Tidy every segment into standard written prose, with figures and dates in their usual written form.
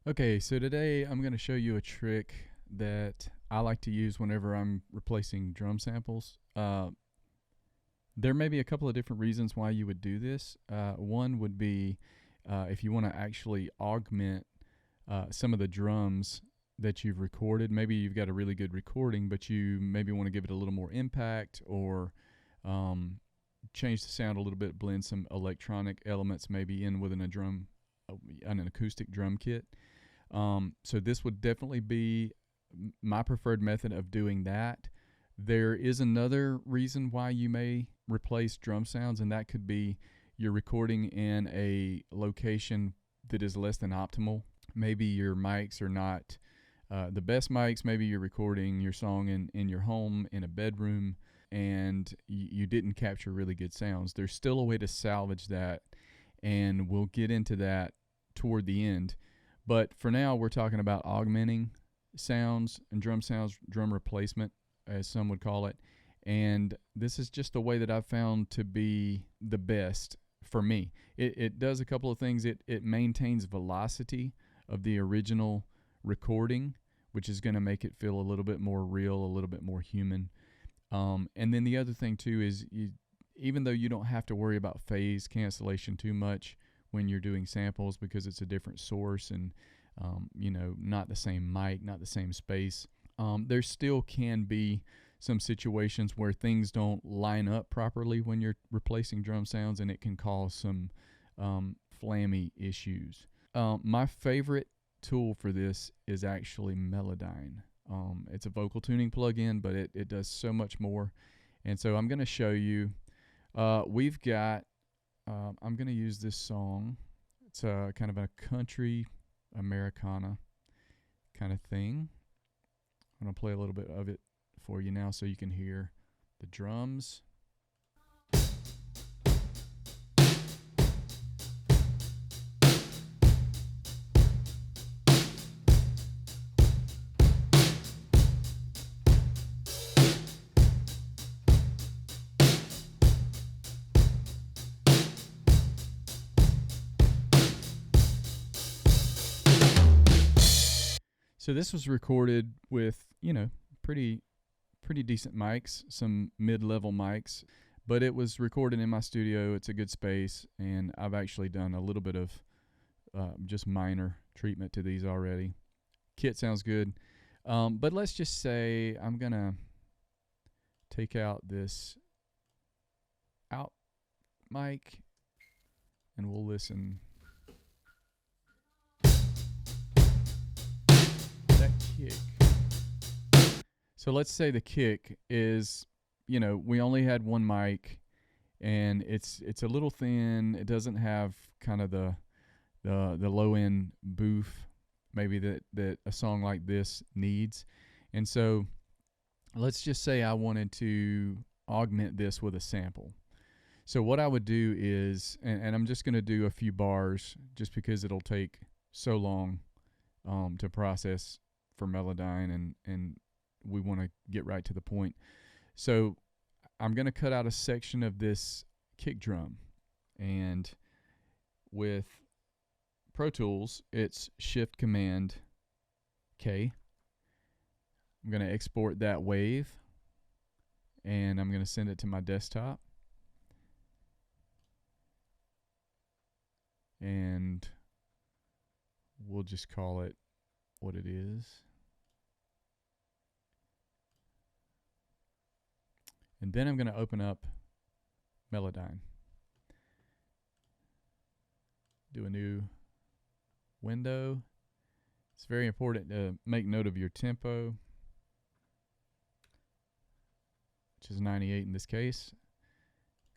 Okay, so today I'm going to show you a trick that I like to use whenever I'm replacing drum samples. There may be a couple of different reasons why you would do this. One would be if you want to actually augment some of the drums that you've recorded. Maybe you've got a really good recording, but you maybe want to give it a little more impact or um, change the sound a little bit, blend some electronic elements maybe in within an acoustic drum kit. So this would definitely be my preferred method of doing that. There is another reason why you may replace drum sounds, and that could be you're recording in a location that is less than optimal. Maybe your mics are not the best mics. Maybe you're recording your song in your home in a bedroom and you didn't capture really good sounds. There's still a way to salvage that, and we'll get into that toward the end. But for now, we're talking about augmenting sounds, drum replacement, as some would call it. And this is just a way that I've found to be the best for me. It does a couple of things. It maintains velocity of the original recording, which is going to make it feel a little bit more real, a little bit more human. And then the other thing too is even though you don't have to worry about phase cancellation too much when you're doing samples because it's a different source and not the same mic, not the same space, there still can be some situations where things don't line up properly when you're replacing drum sounds, and it can cause some flammy issues. My favorite tool for this is actually Melodyne. It's a vocal tuning plugin, but it does so much more. And so I'm going to show you. We've got, I'm going to use this song. It's a kind of a country Americana kind of thing. I'm going to play a little bit of it for you now so you can hear the drums. So this was recorded with, pretty decent mics, some mid-level mics, but it was recorded in my studio. It's a good space, and I've actually done a little bit of just minor treatment to these already. Kit sounds good, but let's just say I'm gonna take out this out mic, and we'll listen. That kick. So let's say the kick is, we only had one mic, and it's a little thin. It doesn't have kind of the low end boof maybe that a song like this needs. And so let's just say I wanted to augment this with a sample. So what I would do is, and I'm just going to do a few bars just because it'll take so long to process for Melodyne, and we want to get right to the point. So I'm going to cut out a section of this kick drum, and with Pro Tools, it's Shift Command K. I'm going to export that wave, and I'm going to send it to my desktop. And we'll just call it what it is. And then I'm going to open up Melodyne. Do a new window. It's very important to make note of your tempo, which is 98 in this case.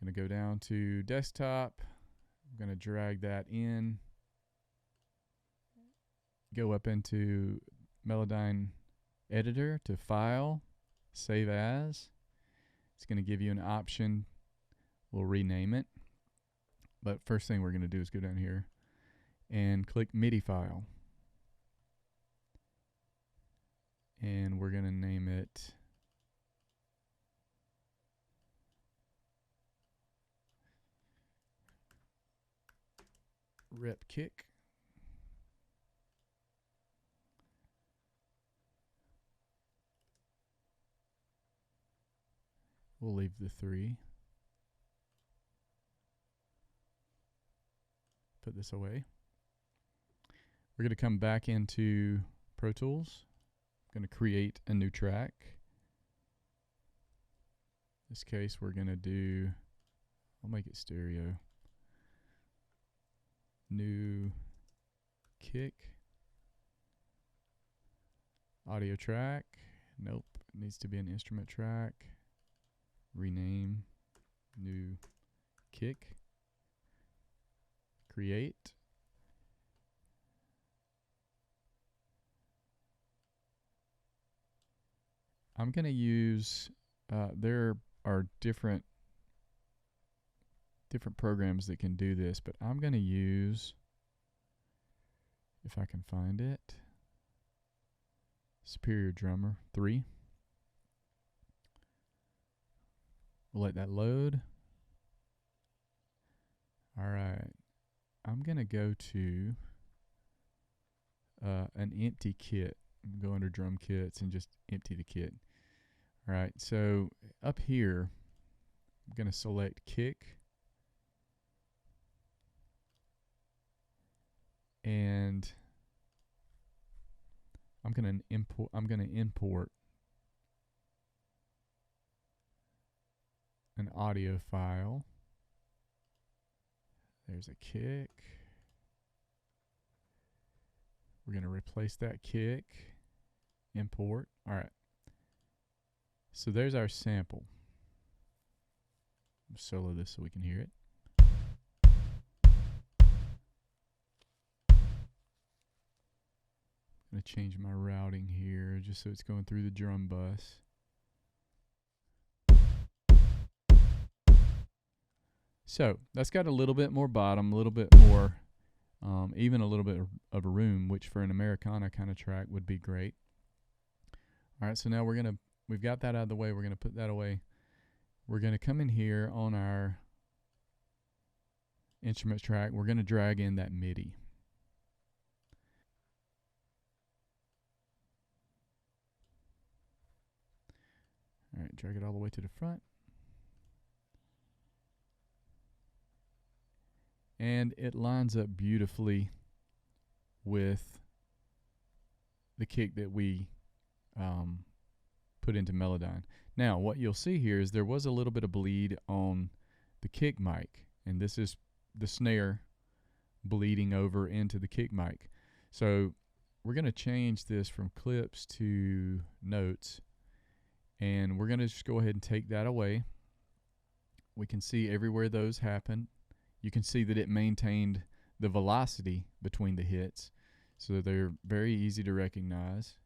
I'm going to go down to desktop. I'm going to drag that in. Go up into Melodyne editor to file, save as. It's going to give you an option. We'll rename it. But first thing we're going to do is go down here and click MIDI file. And we're going to name it rep kick. We'll leave the 3. Put this away. We're going to come back into Pro Tools. I'm going to create a new track. In this case, we're going to do, I'll make it stereo. New kick. Audio track. Nope. It needs to be an instrument track. Rename. New kick. Create. I'm going to use, there are different programs that can do this, but I'm going to use, if I can find it, Superior Drummer 3. We'll let that load. All right. I'm going to go to an empty kit. Go under drum kits and just empty the kit. All right. So up here, I'm going to select kick. And I'm going to import an audio file. There's a kick. We're going to replace that kick. Import. All right. So there's our sample. I'll solo this so we can hear it. I'm going to change my routing here just so it's going through the drum bus. So that's got a little bit more bottom, a little bit more, even a little bit of a room, which for an Americana kind of track would be great. All right, so now we've got that out of the way. We're going to put that away. We're going to come in here on our instruments track. We're going to drag in that MIDI. All right, drag it all the way to the front. And it lines up beautifully with the kick that we put into Melodyne. Now, what you'll see here is there was a little bit of bleed on the kick mic, and this is the snare bleeding over into the kick mic. So we're going to change this from clips to notes, and we're going to just go ahead and take that away. We can see everywhere those happen. You can see that it maintained the velocity between the hits, so they're very easy to recognize.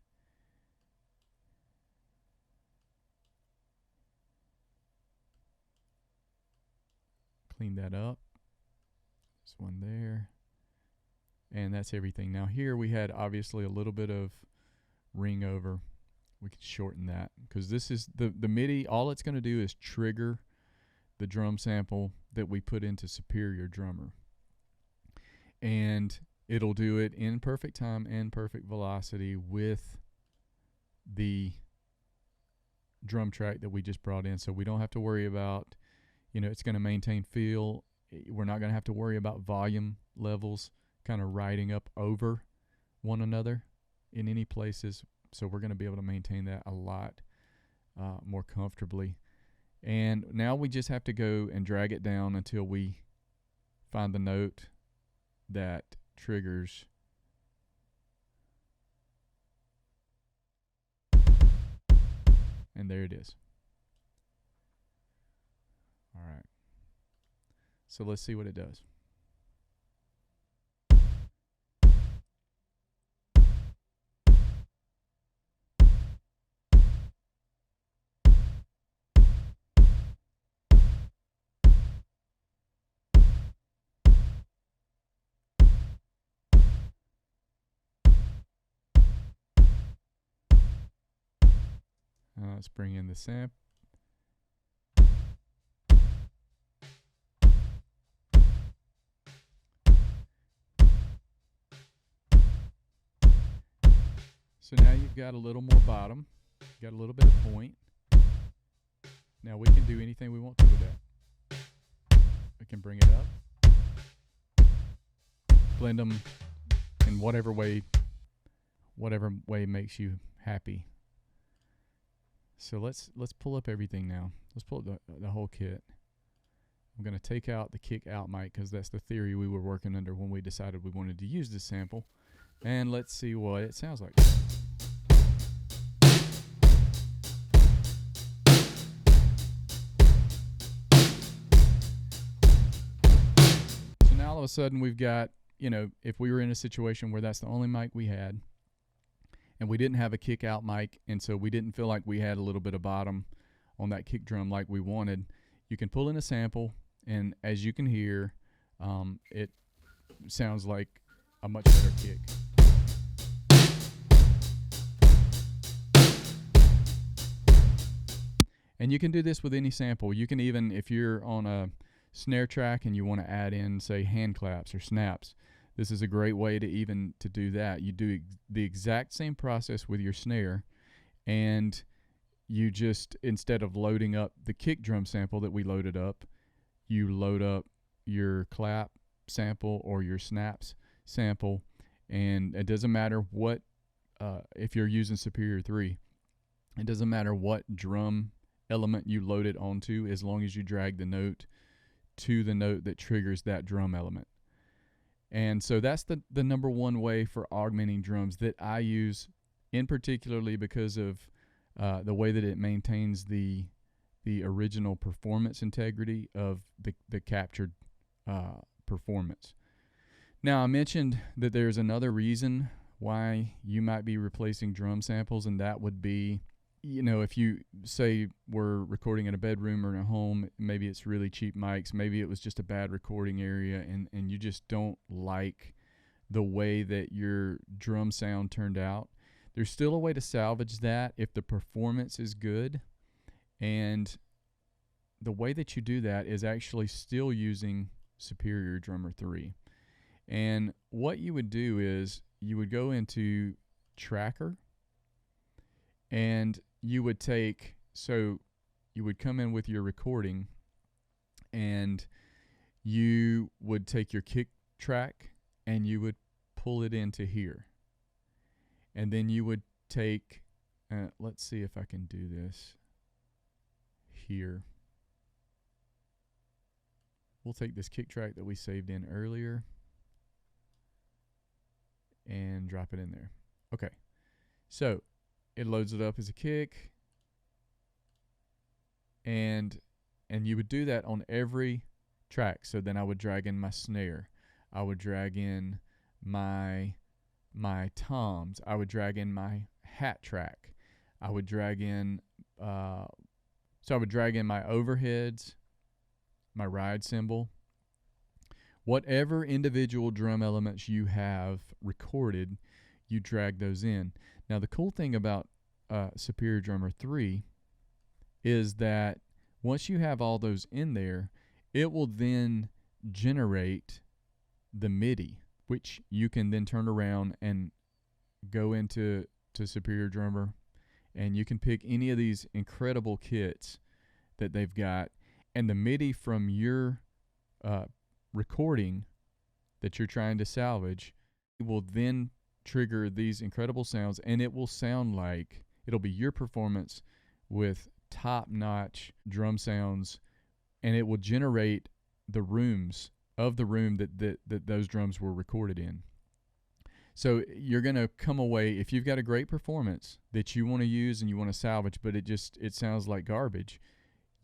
Clean that up. There's one there. And that's everything. Now here we had obviously a little bit of ring over. We could shorten that because this is the MIDI. All it's going to do is trigger the drum sample that we put into Superior Drummer. And it'll do it in perfect time and perfect velocity with the drum track that we just brought in. So we don't have to worry about, it's going to maintain feel. We're not going to have to worry about volume levels kind of riding up over one another in any places. So we're going to be able to maintain that a lot more comfortably. And now we just have to go and drag it down until we find the note that triggers. And there it is. All right. So let's see what it does. Let's bring in the sample. So now you've got a little more bottom, got a little bit of point. Now we can do anything we want to with that. We can bring it up, blend them in whatever way makes you happy. So let's pull up everything now. Let's pull up the whole kit. I'm going to take out the kick out mic because that's the theory we were working under when we decided we wanted to use this sample. And let's see what it sounds like. So now all of a sudden we've got, you know, if we were in a situation where that's the only mic we had and we didn't have a kick out mic, and so we didn't feel like we had a little bit of bottom on that kick drum like we wanted, you can pull in a sample, and as you can hear, it sounds like a much better kick. And you can do this with any sample. You can even, if you're on a snare track and you want to add in, say, hand claps or snaps, this is a great way to do that. You do the exact same process with your snare, and you just, instead of loading up the kick drum sample that we loaded up, you load up your clap sample or your snaps sample, and it doesn't matter what, if you're using Superior 3, it doesn't matter what drum element you load it onto, as long as you drag the note to the note that triggers that drum element. And so that's the number one way for augmenting drums that I use, in particularly because of the way that it maintains the original performance integrity of the captured performance. Now, I mentioned that there's another reason why you might be replacing drum samples, and that would be, you know, if you say we're recording in a bedroom or in a home, maybe it's really cheap mics, maybe it was just a bad recording area, and you just don't like the way that your drum sound turned out. There's still a way to salvage that if the performance is good, and the way that you do that is actually still using Superior Drummer 3. And what you would do is you would go into Tracker, and you would you would come in with your recording, and you would take your kick track and you would pull it into here. And then you would take, let's see if I can do this here. We'll take this kick track that we saved in earlier and drop it in there. Okay, so it loads it up as a kick, and you would do that on every track. So then I would drag in my snare, I would drag in my toms, I would drag in my hat track, I would drag in so I would drag in my overheads, my ride cymbal, whatever individual drum elements you have recorded, you drag those in. Now, the cool thing about Superior Drummer 3 is that once you have all those in there, it will then generate the MIDI, which you can then turn around and go into Superior Drummer, and you can pick any of these incredible kits that they've got, and the MIDI from your recording that you're trying to salvage will then trigger these incredible sounds, and it will sound like it'll be your performance with top-notch drum sounds, and it will generate the rooms of the room that those drums were recorded in. So you're going to come away, if you've got a great performance that you want to use and you want to salvage, but it sounds like garbage,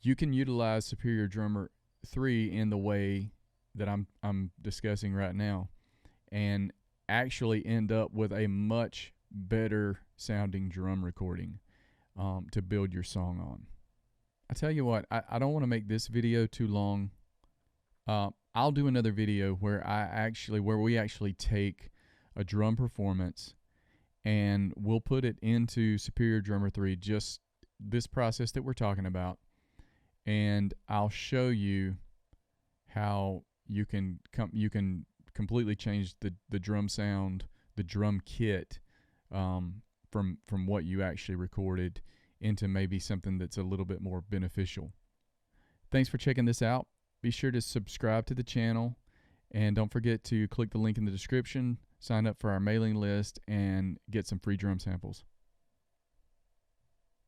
you can utilize Superior Drummer 3 in the way that I'm discussing right now, and actually end up with a much better sounding drum recording to build your song on. I tell you what, I don't want to make this video too long. I'll do another video where we actually take a drum performance and we'll put it into Superior Drummer 3, just this process that we're talking about, and I'll show you how you can completely change the drum sound, the drum kit, from what you actually recorded into maybe something that's a little bit more beneficial. Thanks for checking this out. Be sure to subscribe to the channel, and don't forget to click the link in the description, sign up for our mailing list, and get some free drum samples.